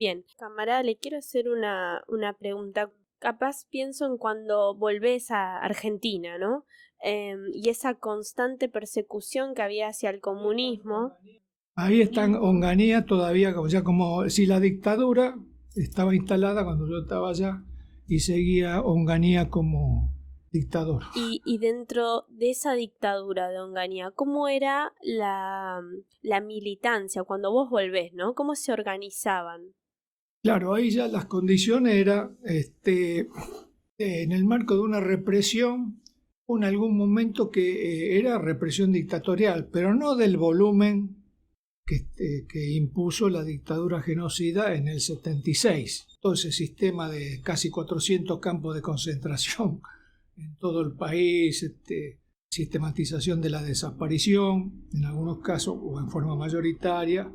Bien, camarada, le quiero hacer una pregunta. Capaz pienso en cuando volvés a Argentina, ¿no? Y esa constante persecución que había hacia el comunismo. Ahí está Onganía todavía, o sea, como si la dictadura estaba instalada cuando yo estaba allá y seguía Onganía como dictador. Y dentro de esa dictadura de Onganía, ¿cómo era la militancia cuando vos volvés, ¿no? ¿Cómo se organizaban? Claro, ahí ya las condiciones eran, en el marco de una represión, en algún momento que era represión dictatorial, pero no del volumen que impuso la dictadura genocida en el 76. Todo ese sistema de casi 400 campos de concentración en todo el país, sistematización de la desaparición, en algunos casos o en forma mayoritaria,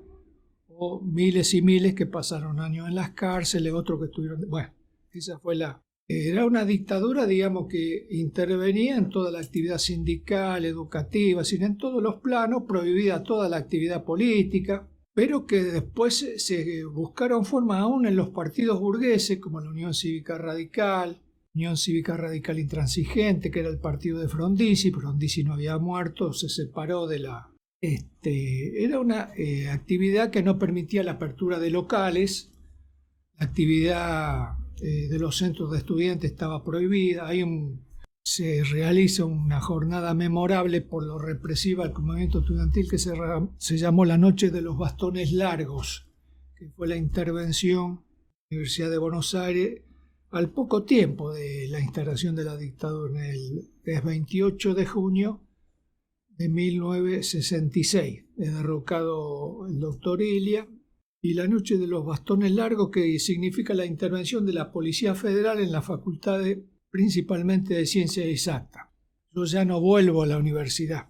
o miles y miles que pasaron años en las cárceles, otros que estuvieron... Bueno, esa fue la... Era una dictadura, digamos, que intervenía en toda la actividad sindical, educativa, sino en todos los planos, prohibida toda la actividad política, pero que después se buscaron formas aún en los partidos burgueses, como la Unión Cívica Radical Intransigente, que era el partido de Frondizi. Frondizi no había muerto, se separó de la... Era una actividad que no permitía la apertura de locales, la actividad de los centros de estudiantes estaba prohibida. Se realiza una jornada memorable por lo represiva del movimiento estudiantil que se llamó la Noche de los Bastones Largos, que fue la intervención de la Universidad de Buenos Aires al poco tiempo de la instalación de la dictadura, el 28 de junio de 1966. Es derrocado el doctor Ilia, y la Noche de los Bastones Largos, que significa la intervención de la Policía Federal en la Facultad principalmente de Ciencias Exactas. Yo ya no vuelvo a la universidad,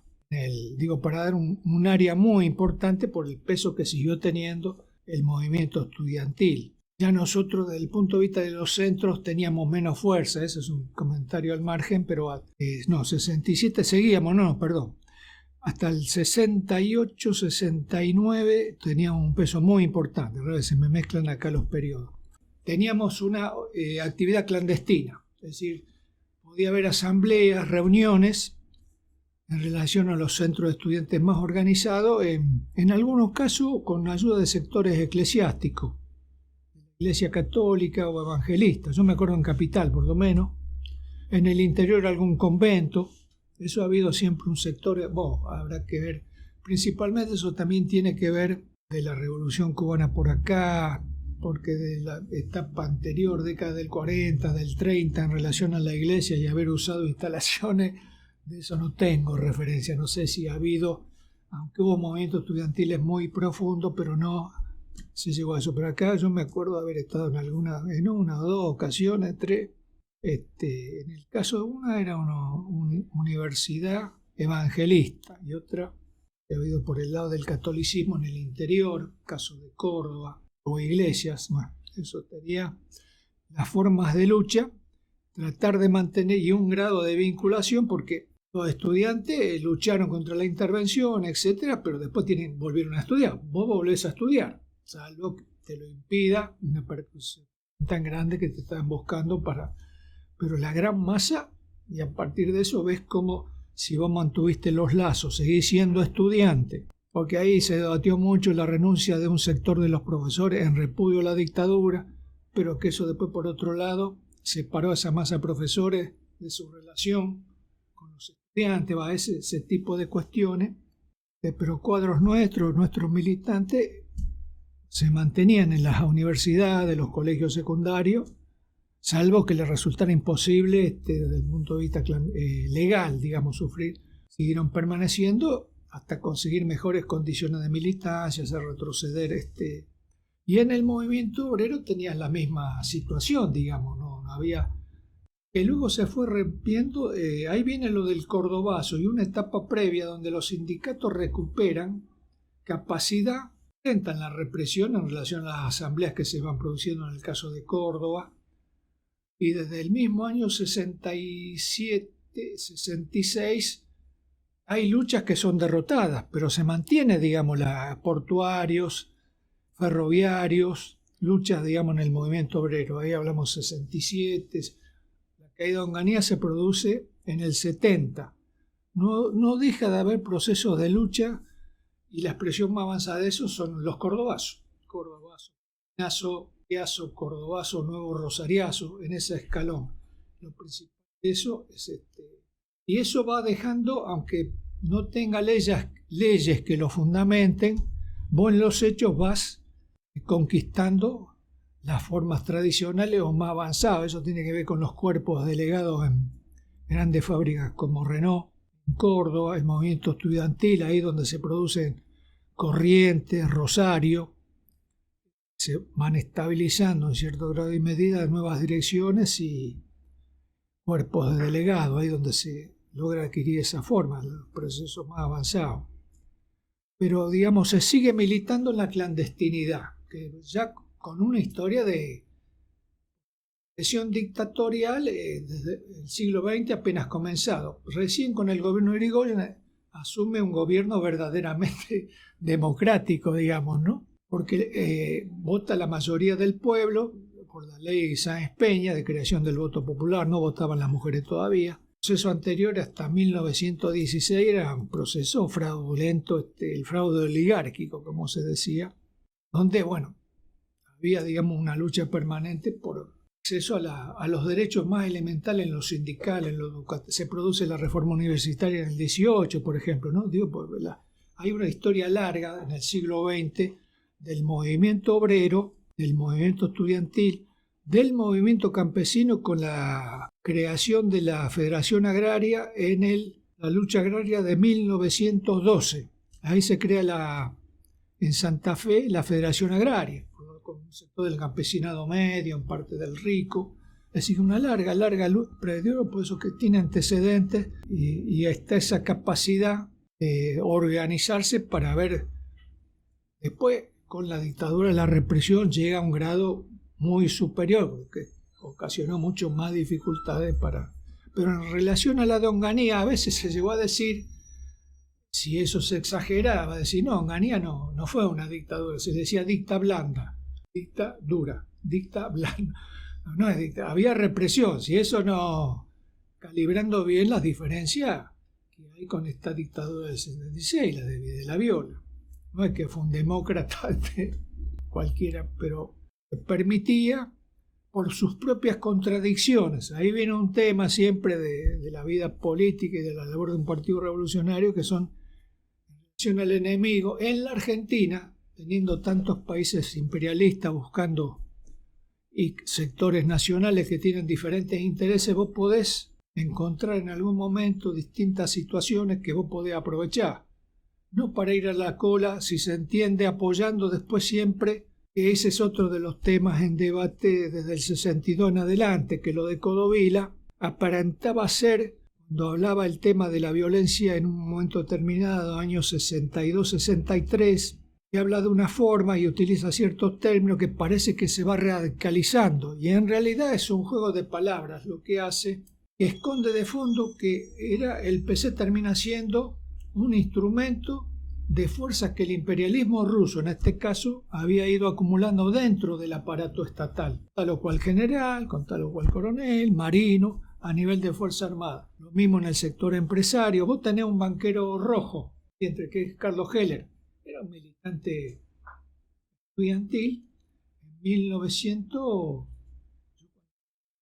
para dar un área muy importante por el peso que siguió teniendo el movimiento estudiantil. Ya nosotros, desde el punto de vista de los centros, teníamos menos fuerza. Ese es un comentario al margen, pero 67 seguíamos, perdón. Hasta el 68, 69 teníamos un peso muy importante. A veces se me mezclan acá los periodos. Teníamos una actividad clandestina, es decir, podía haber asambleas, reuniones en relación a los centros de estudiantes más organizados, en algunos casos con ayuda de sectores eclesiásticos, Iglesia Católica o evangelista. Yo me acuerdo en Capital, por lo menos. En el interior algún convento. Eso ha habido siempre un sector, habrá que ver, principalmente eso también tiene que ver de la Revolución Cubana por acá, porque de la etapa anterior, década del 40, del 30, en relación a la iglesia y haber usado instalaciones, de eso no tengo referencia. No sé si ha habido, aunque hubo movimientos estudiantiles muy profundos, pero no se llegó a eso. Pero acá yo me acuerdo de haber estado en una o dos ocasiones, tres. En el caso de una era una universidad evangelista y otra que ha habido por el lado del catolicismo en el interior, caso de Córdoba, o iglesias. Bueno, eso sería las formas de lucha, tratar de mantener y un grado de vinculación, porque los estudiantes lucharon contra la intervención, etcétera, pero después volvieron a estudiar. Vos volvés a estudiar, salvo que te lo impida una percusión tan grande que te están buscando pero la gran masa, y a partir de eso ves como si vos mantuviste los lazos, seguís siendo estudiante, porque ahí se debatió mucho la renuncia de un sector de los profesores en repudio a la dictadura, pero que eso después, por otro lado, separó a esa masa de profesores de su relación con los estudiantes, ese tipo de cuestiones. Pero cuadros nuestros militantes, se mantenían en las universidades, los colegios secundarios, salvo que les resultara imposible desde el punto de vista legal, sufrir. Siguieron permaneciendo hasta conseguir mejores condiciones de militancia, hacer retroceder. Y en el movimiento obrero tenían la misma situación, no había... Que luego se fue rompiendo, ahí viene lo del cordobazo y una etapa previa donde los sindicatos recuperan capacidad, enfrentan la represión en relación a las asambleas que se van produciendo en el caso de Córdoba. Y desde el mismo año 67, 66, hay luchas que son derrotadas, pero se mantiene, portuarios, ferroviarios, luchas, digamos, en el movimiento obrero. Ahí hablamos 67. La caída de Onganía se produce en el 70. No deja de haber procesos de lucha y la expresión más avanzada de eso son los cordobazos. Piazo, cordobazo, nuevo rosariazo, en ese escalón. Lo principal de eso es y eso va dejando, aunque no tenga leyes que lo fundamenten, vos en los hechos vas conquistando las formas tradicionales o más avanzadas. Eso tiene que ver con los cuerpos delegados en grandes fábricas como Renault, en Córdoba, el movimiento estudiantil, ahí donde se producen Corrientes, Rosario, se van estabilizando en cierto grado y medida nuevas direcciones y cuerpos de delegados, ahí donde se logra adquirir esa forma, los procesos más avanzados. Pero, digamos, se sigue militando en la clandestinidad, que ya con una historia de presión dictatorial desde el siglo XX apenas comenzado. Recién con el gobierno de Irigoyen asume un gobierno verdaderamente democrático, digamos, ¿no? Porque vota la mayoría del pueblo por la ley Sáenz Peña de creación del voto popular, no votaban las mujeres todavía. El proceso anterior hasta 1916 era un proceso fraudulento, el fraude oligárquico, como se decía, donde, bueno, había, digamos, una lucha permanente por acceso a los derechos más elementales en lo sindical, en lo educativo. Se produce la reforma universitaria en el 18, por ejemplo, ¿no? Hay una historia larga en el siglo XX del movimiento obrero, del movimiento estudiantil, del movimiento campesino con la creación de la Federación Agraria la lucha agraria de 1912. Ahí se crea en Santa Fe la Federación Agraria, con un sector del campesinado medio, en parte del rico. Es decir, una larga luz, pero por eso que tiene antecedentes y está esa capacidad de organizarse para ver. Después, con la dictadura, la represión llega a un grado muy superior, que ocasionó mucho más dificultades Pero en relación a la de Onganía, a veces se llegó a decir, si eso se exageraba, decir, no, Onganía no fue una dictadura, se decía dicta blanda, dicta dura, dicta blanda. No es dicta, había represión, si eso no, calibrando bien las diferencias que hay con esta dictadura del 76, la de la Viola. No es que fue un demócrata cualquiera, pero permitía por sus propias contradicciones. Ahí viene un tema siempre de la vida política y de la labor de un partido revolucionario, que son en relación al enemigo. En la Argentina, teniendo tantos países imperialistas buscando y sectores nacionales que tienen diferentes intereses, vos podés encontrar en algún momento distintas situaciones que vos podés aprovechar. No para ir a la cola, si se entiende, apoyando después siempre, que ese es otro de los temas en debate desde el 62 en adelante, que lo de Codovila aparentaba ser, cuando hablaba el tema de la violencia en un momento determinado, años 62-63, que habla de una forma y utiliza ciertos términos que parece que se va radicalizando, y en realidad es un juego de palabras lo que hace, que esconde de fondo que el PC termina siendo un instrumento de fuerzas que el imperialismo ruso, en este caso, había ido acumulando dentro del aparato estatal, tal o cual general, con tal o cual coronel, marino, a nivel de Fuerza Armada. Lo mismo en el sector empresario. Vos tenés un banquero rojo, que es Carlos Heller, era un militante estudiantil, en 1900,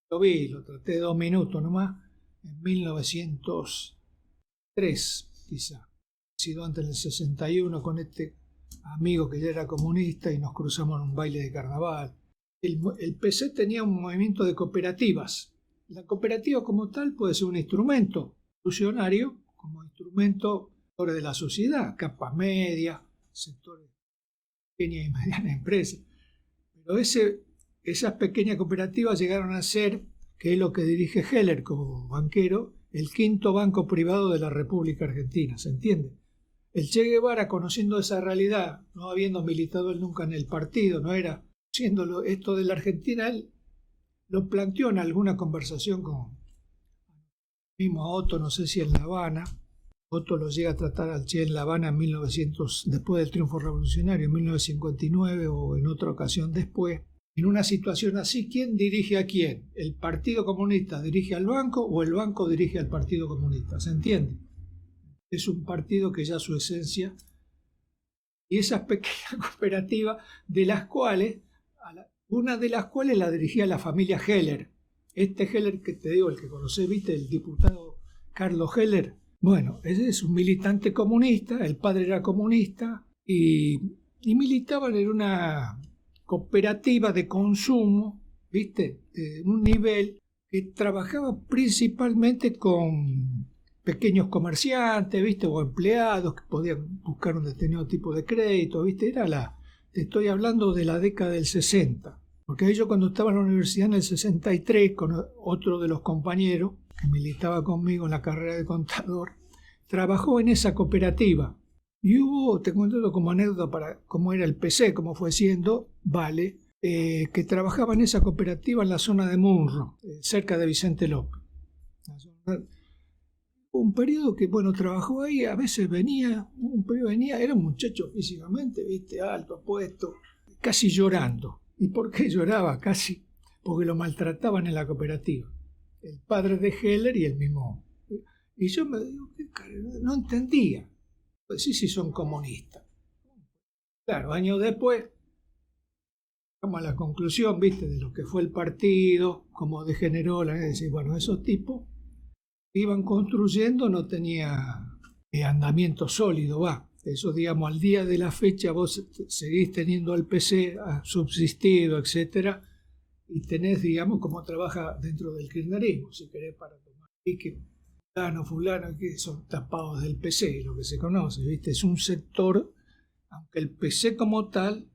lo traté 2 minutos nomás, en 1903 quizá, sido antes del 61, con este amigo que ya era comunista y nos cruzamos en un baile de carnaval. El PC tenía un movimiento de cooperativas. La cooperativa como tal puede ser un instrumento revolucionario, como instrumento de la sociedad, capas medias, sectores pequeñas y medianas empresas. Pero esas pequeñas cooperativas llegaron a ser, que es lo que dirige Heller como banquero, el quinto banco privado de la República Argentina, ¿se entiende? El Che Guevara, conociendo esa realidad, no habiendo militado él nunca en el partido, no era, siendo esto de la Argentina, él lo planteó en alguna conversación con mismo a Otto, no sé si en La Habana. Otto lo llega a tratar al Che en La Habana en 1900, después del triunfo revolucionario, en 1959 o en otra ocasión después. En una situación así, ¿quién dirige a quién? ¿El Partido Comunista dirige al banco o el banco dirige al Partido Comunista? ¿Se entiende? Es un partido que ya su esencia, y esas pequeñas cooperativas, de las cuales, una de las cuales la dirigía la familia Heller. Este Heller que te digo, el que conocés, ¿viste? El diputado Carlos Heller. Bueno, ese es un militante comunista, el padre era comunista y militaban en una cooperativa de consumo, ¿viste? De un nivel que trabajaba principalmente con pequeños comerciantes, ¿viste? O empleados que podían buscar un determinado tipo de crédito, ¿viste? Te estoy hablando de la década del 60, porque yo cuando estaba en la universidad en el 63, con otro de los compañeros que militaba conmigo en la carrera de contador, trabajó en esa cooperativa. Y te cuento como anécdota para cómo era el PC, cómo fue siendo, vale, que trabajaba en esa cooperativa en la zona de Munro, cerca de Vicente López. Un periodo que, bueno, trabajó ahí, a veces venía, era un muchacho físicamente, viste, alto, apuesto, casi llorando. ¿Y por qué lloraba? Casi porque lo maltrataban en la cooperativa. El padre de Heller y el mismo. Y yo me digo, no entendía. Pues sí, son comunistas. Claro, años después, vamos a la conclusión, viste, de lo que fue el partido, cómo degeneró, bueno, esos tipos iban construyendo, no tenía andamiento sólido, va. Eso, digamos, al día de la fecha vos seguís teniendo al PC, ha subsistido, etcétera, y tenés, digamos, cómo trabaja dentro del kirchnerismo, si querés, para tomar pique, fulano, que son tapados del PC, lo que se conoce, ¿viste? Es un sector, aunque el PC como tal,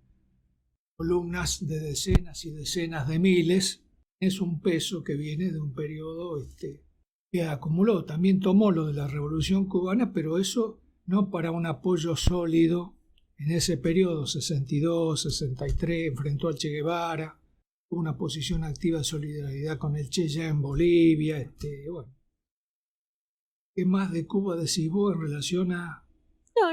columnas de decenas y decenas de miles, es un peso que viene de un periodo que acumuló, también tomó lo de la Revolución Cubana, pero eso no para un apoyo sólido en ese periodo, 62, 63, enfrentó al Che Guevara, tuvo una posición activa de solidaridad con el Che ya en Bolivia, bueno. ¿Qué más de Cuba decís vos en relación a...?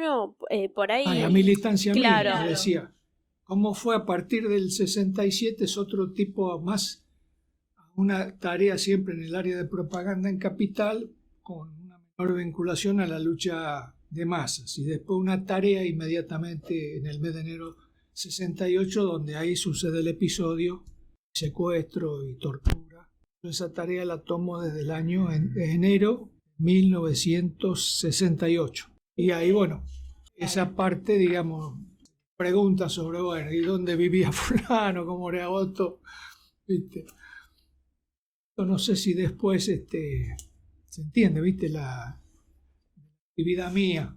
No, por ahí... la militancia claro. mía, decía. ¿Cómo fue a partir del 67? Es otro tipo más... Una tarea siempre en el área de propaganda en Capital, con una menor vinculación a la lucha de masas. Y después una tarea inmediatamente en el mes de enero 68, donde ahí sucede el episodio, secuestro y tortura. Esa tarea la tomo desde el año de enero 1968. Y ahí, bueno, esa parte, digamos, preguntas sobre, bueno, ¿y dónde vivía fulano? ¿Cómo era otro? ¿Viste? No sé si después se entiende, ¿viste? La actividad mía.